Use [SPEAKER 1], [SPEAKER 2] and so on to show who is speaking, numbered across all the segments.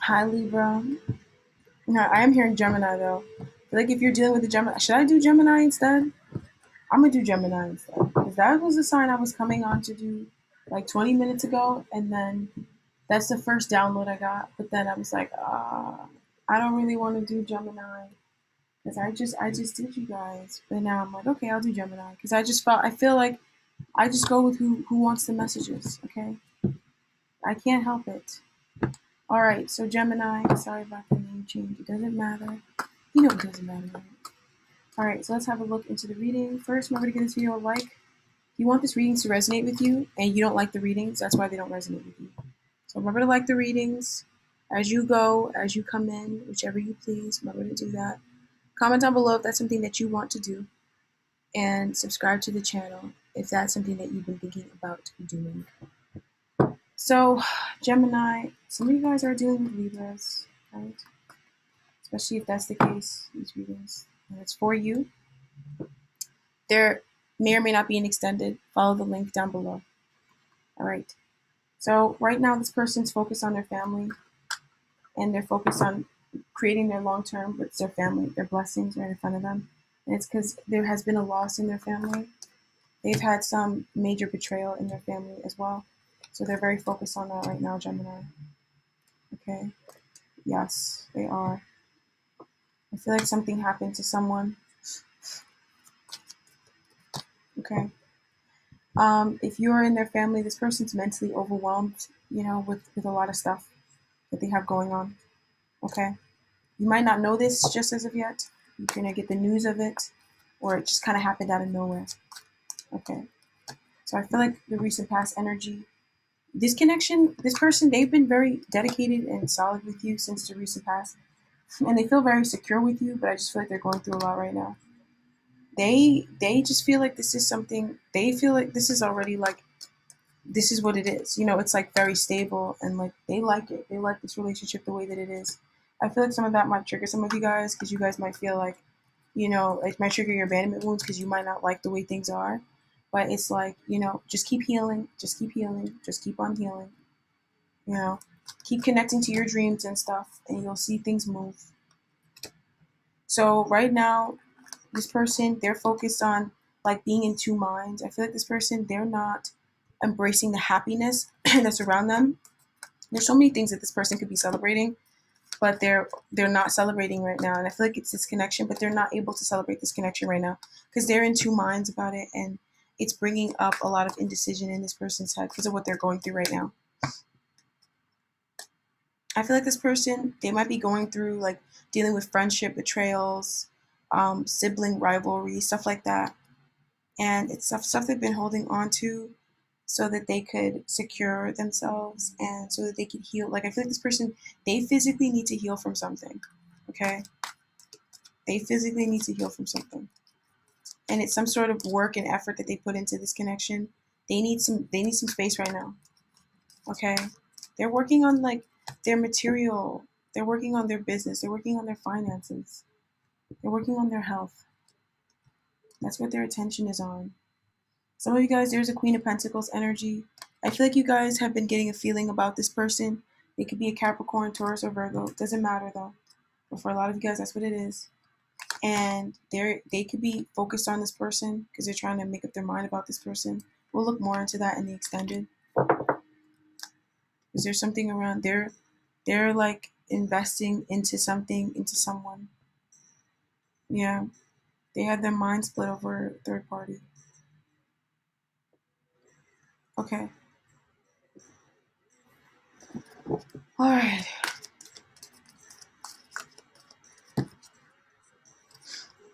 [SPEAKER 1] Hi, Libra. No, I am hearing Gemini though. Like if you're dealing with a Gemini, should I do Gemini instead? I'm gonna do Gemini instead because that was the sign I was coming on to do like 20 minutes ago, and then that's the first download I got. But then I was like, I don't really want to do Gemini because I just did you guys. But now I'm like, okay, I'll do Gemini because I feel like I just go with who wants the messages. Okay, I can't help it. All right, so Gemini. Sorry about the name change. It doesn't matter. You know it doesn't matter. Right? All right, so let's have a look into the reading. First, remember to give this video a like. If you want this reading to resonate with you and you don't like the readings, that's why they don't resonate with you. So remember to like the readings as you go, as you come in, whichever you please. Remember to do that. Comment down below if that's something that you want to do. And subscribe to the channel if that's something that you've been thinking about doing. So, Gemini, some of you guys are dealing with Libras, right? Especially if that's the case, these readings. And it's for you. There may or may not be an extended. Follow the link down below. All right. So right now, this person's focused on their family, and they're focused on creating their long-term with their family, their blessings right in front of them. And it's because there has been a loss in their family. They've had some major betrayal in their family as well. So they're very focused on that right now, Gemini. Okay. Yes, they are. I feel like something happened to someone. Okay. If you're in their family, this person's mentally overwhelmed, with a lot of stuff that they have going on. Okay. You might not know this just as of yet. You're gonna get the news of it, or it just kind of happened out of nowhere. Okay. So I feel like the recent past energy, this connection, this person, they've been very dedicated and solid with you since the recent past, and they feel very secure with you. But I just feel like they're going through a lot right now. They just feel like this is something. They feel like this is already like this is what it is. It's like very stable, and like they like it. They like this relationship the way that it is. I feel like some of that might trigger some of you guys because you guys might feel like, it might trigger your abandonment wounds because you might not like the way things are. But it's like, just keep healing, just keep healing, just keep on healing. You know, keep connecting to your dreams and stuff, and you'll see things move. So right now, this person, they're focused on like being in two minds. I feel like this person, they're not embracing the happiness that's around them. There's so many things that this person could be celebrating, but they're not celebrating right now. And I feel like it's this connection, but they're not able to celebrate this connection right now because they're in two minds about it, and it's bringing up a lot of indecision in this person's head because of what they're going through right now. I feel like this person, they might be going through like dealing with friendship betrayals, sibling rivalry, stuff like that. And it's stuff they've been holding on to so that they could secure themselves and so that they could heal. Like I feel like this person, they physically need to heal from something. Okay? They physically need to heal from something. And it's some sort of work and effort that they put into this connection. They need some space right now. Okay? They're working on like their material. They're working on their business. They're working on their finances. They're working on their health. That's what their attention is on. Some of you guys, there's a Queen of Pentacles energy. I feel like you guys have been getting a feeling about this person. It could be a Capricorn, Taurus, or Virgo. It doesn't matter though. But for a lot of you guys, that's what it is. And they could be focused on this person because they're trying to make up their mind about this person. We'll look more into that in the extended. Is there something around there? They're like investing into something, into someone. Yeah. They had their mind split over a third party. Okay. All right.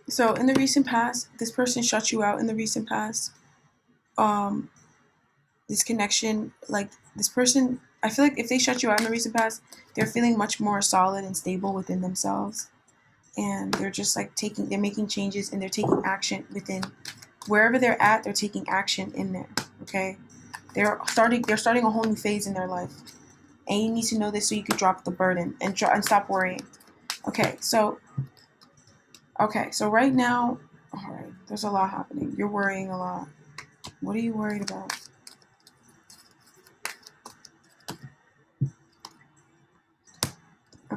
[SPEAKER 1] So in the recent past, this person shut you out in the recent past. Um, this connection, like this person, I feel like if they shut you out in the recent past, they're feeling much more solid and stable within themselves. And they're just like they're making changes and they're taking action within wherever they're at, they're taking action in there. Okay. They're starting a whole new phase in their life. And you need to know this so you could drop the burden and stop worrying. Okay, so right now, all right, there's a lot happening. You're worrying a lot. What are you worried about?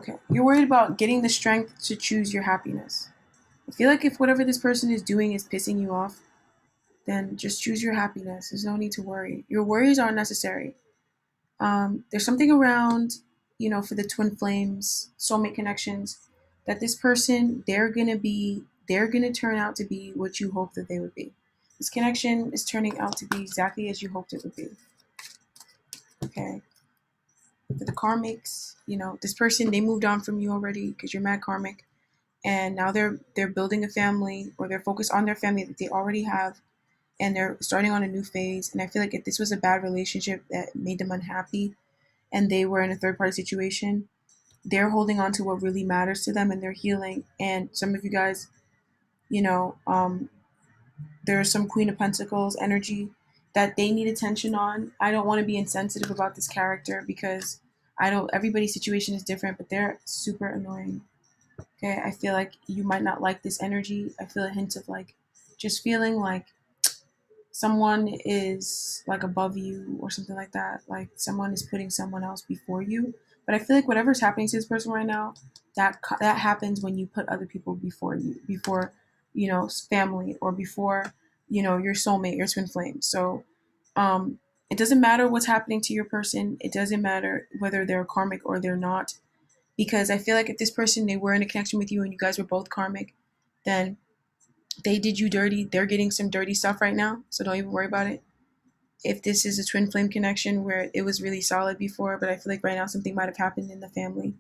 [SPEAKER 1] Okay. You're worried about getting the strength to choose your happiness. I feel like if whatever this person is doing is pissing you off, then just choose your happiness. There's no need to worry. Your worries are unnecessary. There's something around, for the twin flames, soulmate connections, that this person, they're gonna turn out to be what you hope that they would be. This connection is turning out to be exactly as you hoped it would be. Okay. For the karmics, this person, they moved on from you already because you're mad karmic, and now they're building a family, or they're focused on their family that they already have, and they're starting on a new phase. And I feel like if this was a bad relationship that made them unhappy and they were in a third party situation, they're holding on to what really matters to them and they're healing. And some of you guys, you know, um, there's some Queen of Pentacles energy that they need attention on. I don't want to be insensitive about this character because everybody's situation is different, but they're super annoying. Okay. I feel like you might not like this energy. I feel a hint of like just feeling like someone is like above you or something like that. Like someone is putting someone else before you. But I feel like whatever's happening to this person right now, that happens when you put other people before you, before family, or before your soulmate, your twin flame. So it doesn't matter what's happening to your person. It doesn't matter whether they're karmic or they're not, because I feel like if this person, they were in a connection with you and you guys were both karmic, then they did you dirty. They're getting some dirty stuff right now, so don't even worry about it. If this is a twin flame connection where it was really solid before, but I feel like right now something might have happened in the family,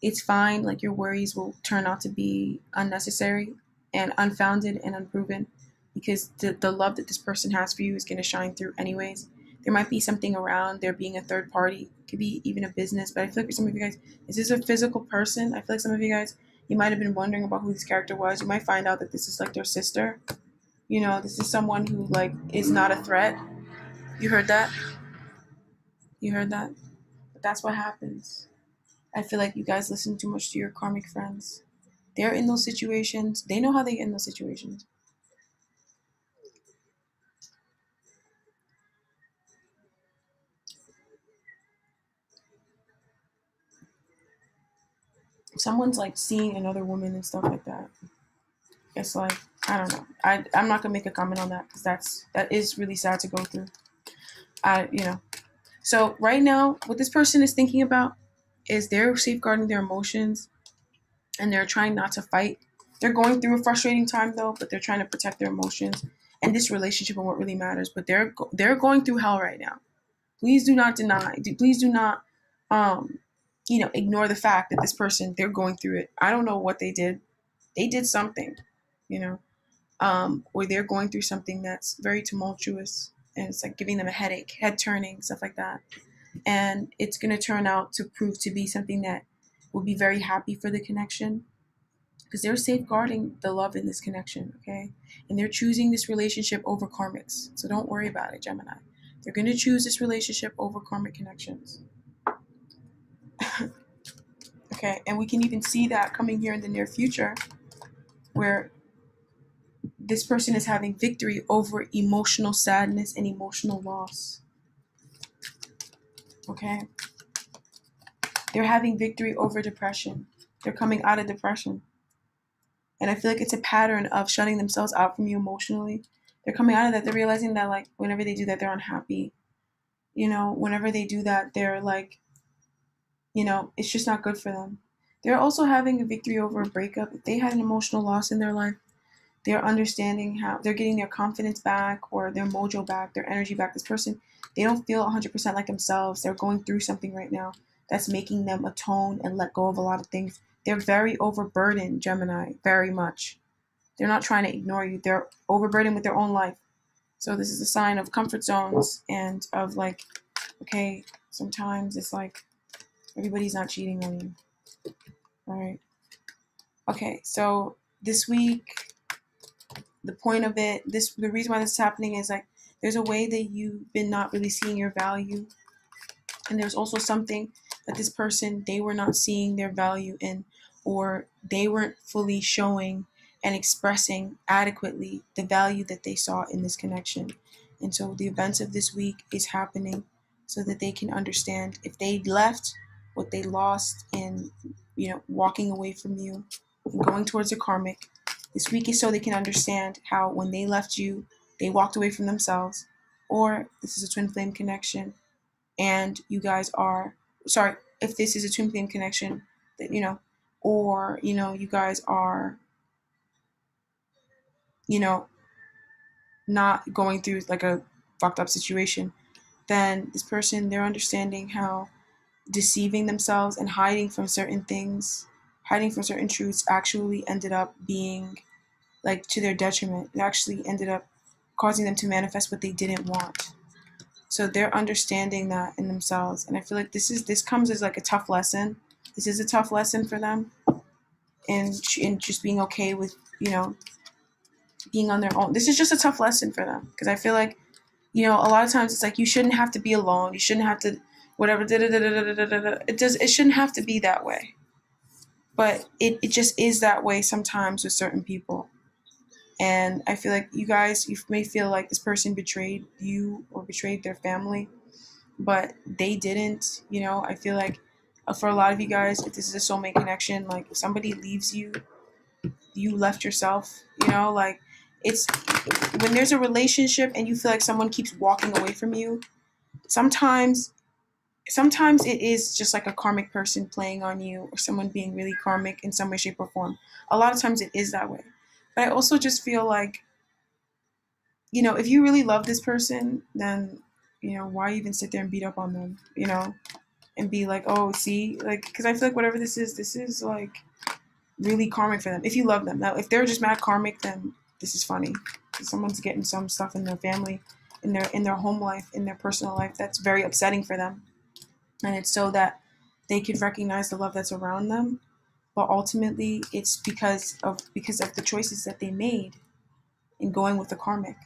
[SPEAKER 1] it's fine. Like your worries will turn out to be unnecessary and unfounded and unproven, because the love that this person has for you is going to shine through anyways. There might be something around there being a third party. It could be even a business, but I feel like for some of you guys, is this a physical person? I feel like some of you guys, you might have been wondering about who this character was. You might find out that this is like their sister. This is someone who like is not a threat. You heard that? You heard that? But that's what happens. I feel like you guys listen too much to your karmic friends. They're in those situations. They know how they get in those situations. If someone's like seeing another woman and stuff like that, it's like, I don't know. I'm not gonna make a comment on that because that is really sad to go through. So right now, what this person is thinking about is they're safeguarding their emotions and they're trying not to fight. They're going through a frustrating time though, but they're trying to protect their emotions and this relationship and what really matters. But they're going through hell right now. Please do not deny. Please do not, ignore the fact that this person, they're going through it. I don't know what they did. They did something, or they're going through something that's very tumultuous and it's like giving them a headache, head turning, stuff like that. And it's going to turn out to prove to be something that will be very happy for the connection, because they're safeguarding the love in this connection, okay? And they're choosing this relationship over karmics. So don't worry about it, Gemini. They're going to choose this relationship over karmic connections. Okay, and we can even see that coming here in the near future, where this person is having victory over emotional sadness and emotional loss. Okay? They're having victory over depression. They're coming out of depression. And I feel like it's a pattern of shutting themselves out from you emotionally. They're coming out of that. They're realizing that, like, whenever they do that, they're unhappy. Whenever they do that, they're like, it's just not good for them. They're also having a victory over a breakup. If they had an emotional loss in their life, they're understanding how they're getting their confidence back or their mojo back, their energy back. This person, they don't feel 100% like themselves. They're going through something right now that's making them atone and let go of a lot of things. They're very overburdened, Gemini, very much. They're not trying to ignore you. They're overburdened with their own life. So this is a sign of comfort zones and of like, okay, sometimes it's like everybody's not cheating on you. All right. Okay, so this week, the point of it, the reason why this is happening is like there's a way that you've been not really seeing your value, and there's also something that this person, they were not seeing their value in, or they weren't fully showing and expressing adequately the value that they saw in this connection. And so the events of this week is happening so that they can understand. If they left, what they lost in, walking away from you and going towards a karmic. This week is so they can understand how when they left you, they walked away from themselves, or this is a twin flame connection, and you guys are sorry if this is a twin flame connection that or you guys are not going through like a fucked up situation, then this person, they're understanding how deceiving themselves and hiding from certain things, hiding from certain truths actually ended up being like to their detriment. It actually ended up causing them to manifest what they didn't want. So they're understanding that in themselves. And I feel like this comes as like a tough lesson. This is a tough lesson for them, and just being okay with, being on their own. This is just a tough lesson for them, because I feel like, a lot of times it's like you shouldn't have to be alone. You shouldn't have to whatever. It shouldn't have to be that way. But it just is that way sometimes with certain people. And I feel like you may feel like this person betrayed you or betrayed their family, but they didn't. I feel like for a lot of you guys, if this is a soulmate connection, like if somebody leaves you, you left yourself. Like it's when there's a relationship and you feel like someone keeps walking away from you. Sometimes it is just like a karmic person playing on you, or someone being really karmic in some way, shape, or form. A lot of times it is that way. But I also just feel like, if you really love this person, then, why even sit there and beat up on them, and be like, oh, see, like, because I feel like whatever this is like really karmic for them. If you love them. Now, if they're just mad karmic, then this is funny. Someone's getting some stuff in their family, in their home life, in their personal life, that's very upsetting for them. And it's so that they could recognize the love that's around them. But ultimately, it's because of the choices that they made in going with the karmic,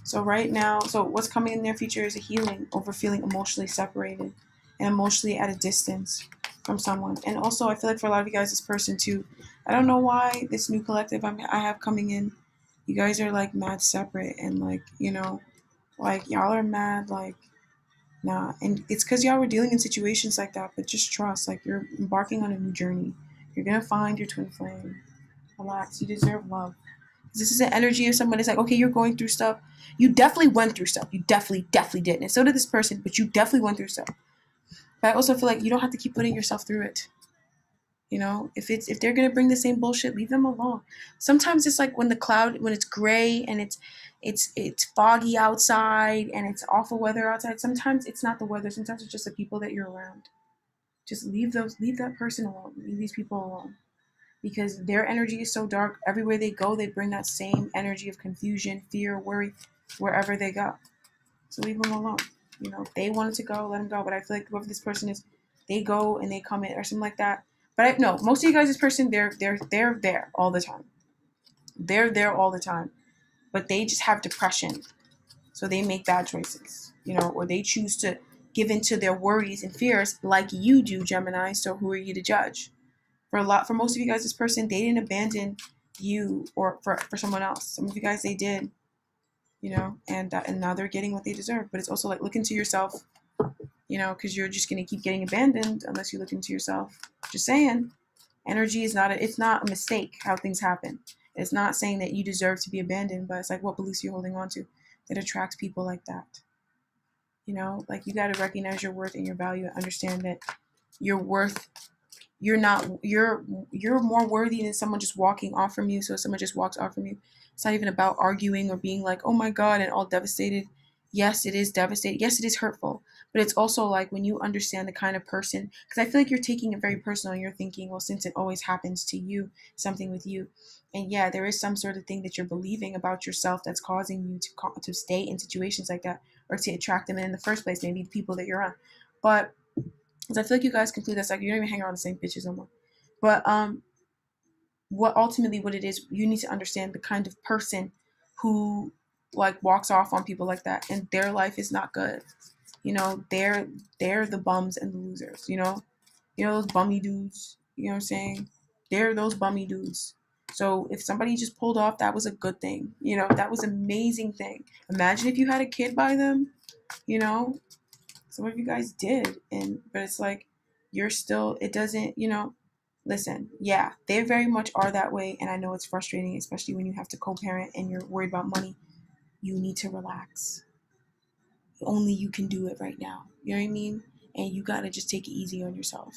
[SPEAKER 1] So right now, what's coming in their future is a healing over feeling emotionally separated and emotionally at a distance from someone. And also, I feel like for a lot of you guys, this person too, I don't know why this new collective I have coming in, you guys are like mad separate, and like, like y'all are mad, like, nah. And it's because y'all were dealing in situations like that, but just trust, like you're embarking on a new journey. You're going to find your twin flame. Relax. You deserve love. This is an energy of someone that's like, okay, you're going through stuff. You definitely went through stuff. You definitely did. And so did this person, but you definitely went through stuff. But I also feel like you don't have to keep putting yourself through it. If they're gonna bring the same bullshit, leave them alone. Sometimes it's like when it's gray and it's foggy outside and it's awful weather outside. Sometimes it's not the weather. Sometimes it's just the people that you're around. Just leave that person alone. Leave these people alone. Because their energy is so dark. Everywhere they go, they bring that same energy of confusion, fear, worry, wherever they go. So leave them alone. If they wanted to go, let them go. But I feel like whoever this person is, they go and they come in or something like that. But I know most of you guys, this person, they're there all the time. They're there all the time. But they just have depression. So they make bad choices, or they choose to give into their worries and fears like you do, Gemini. So who are you to judge? For most of you guys, this person, they didn't abandon you or for someone else. Some of you guys, they did, and now they're getting what they deserve. But it's also like, look into yourself, because you're just going to keep getting abandoned unless you look into yourself. Just saying, energy is it's not a mistake how things happen. It's not saying that you deserve to be abandoned, but it's like what beliefs you're holding on to that attracts people like that. Like you got to recognize your worth and your value and understand that your worth, you're more worthy than someone just walking off from you. So if someone just walks off from you, it's not even about arguing or being like, oh my God, and all devastated. Yes, it is devastating. Yes, it is hurtful. But it's also like when you understand the kind of person, because I feel like you're taking it very personal and you're thinking, well, since it always happens to you, something with you. And yeah, there is some sort of thing that you're believing about yourself that's causing you to stay in situations like that or to attract them in the first place, maybe the people that you're on. But because I feel like you guys conclude that's like you don't even hang around the same bitches no more. But what it is, you need to understand the kind of person who like walks off on people like that, and their life is not good. They're the bums and the losers. Those bummy dudes. You know what I'm saying? They're those bummy dudes. So if somebody just pulled off, that was a good thing. That was an amazing thing. Imagine if you had a kid by them. Some of you guys did, but it's like you're still. It doesn't. Listen. Yeah, they very much are that way, and I know it's frustrating, especially when you have to co-parent and you're worried about money. You need to relax. Only you can do it right now. You know what I mean? And you gotta just take it easy on yourself.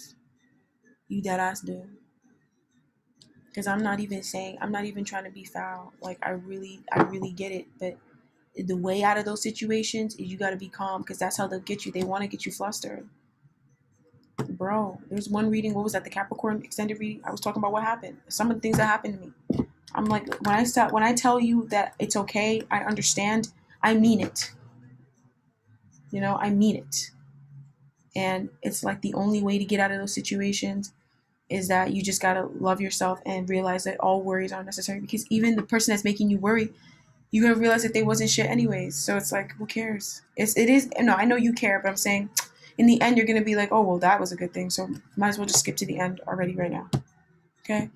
[SPEAKER 1] You dead ass do. Because I'm not even trying to be foul. Like I really get it. But the way out of those situations is you gotta be calm, because that's how they'll get you. They want to get you flustered. Bro, there's one reading. What was that? The Capricorn extended reading. I was talking about what happened. Some of the things that happened to me. I'm like, when I tell you that it's okay, I understand. I mean it. I mean it. And it's like the only way to get out of those situations is that you just gotta love yourself and realize that all worries aren't necessary, because even the person that's making you worry, you're gonna realize that they wasn't shit anyways. So it's like, who cares? It is. No, I know you care, but I'm saying in the end you're gonna be like, oh well, that was a good thing, so might as well just skip to the end already right now. Okay?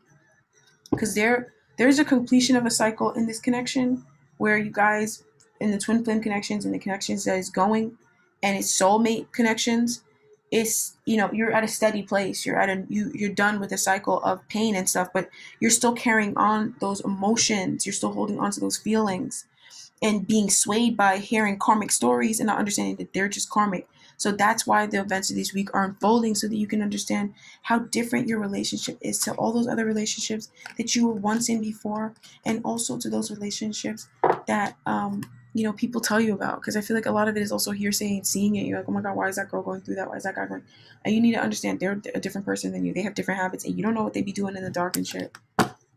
[SPEAKER 1] Because there's a completion of a cycle in this connection where you guys, in the twin flame connections and the connections that is going, and it's soulmate connections, it's, you're at a steady place. You're done with the cycle of pain and stuff, but you're still carrying on those emotions. You're still holding on to those feelings and being swayed by hearing karmic stories and not understanding that they're just karmic. So that's why the events of this week are unfolding, so that you can understand how different your relationship is to all those other relationships that you were once in before, and also to those relationships that people tell you about. Because I feel like a lot of it is also hearsay and seeing it. You're like, oh my god, why is that girl going through that? Why is that guy going? And you need to understand they're a different person than you. They have different habits, and you don't know what they be doing in the dark and shit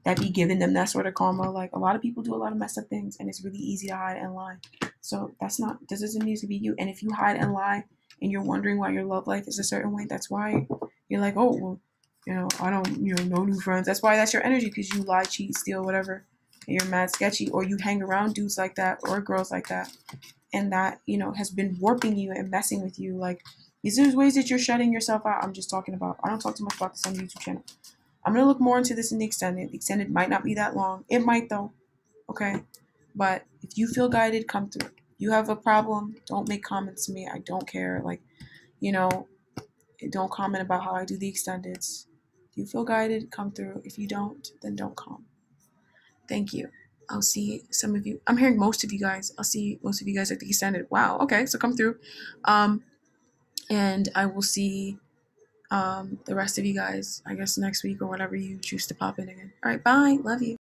[SPEAKER 1] that be giving them that sort of karma. Like, a lot of people do a lot of messed up things, and it's really easy to hide and lie. So this doesn't need to be you. And if you hide and lie and you're wondering why your love life is a certain way, that's why you're like, oh well, I don't, no new friends. That's why that's your energy, because you lie, cheat, steal, whatever, and you're mad sketchy, or you hang around dudes like that or girls like that, and that has been warping you and messing with you. Like, these are ways that you're shutting yourself out. I'm just talking about. I don't talk too much about this on the YouTube channel. I'm going to look more into this in the extended. The extended might not be that long. It might, though. Okay? But if you feel guided, come through. If you have a problem, don't make comments to me. I don't care. Like, don't comment about how I do the extendeds. If you feel guided, come through. If you don't, then don't come. Thank you. I'll see some of you. I'm hearing most of you guys. I'll see most of you guys at the extended. Wow. Okay. So come through. And I will see the rest of you guys, I guess, next week or whatever you choose to pop in again. All right, bye. Love you.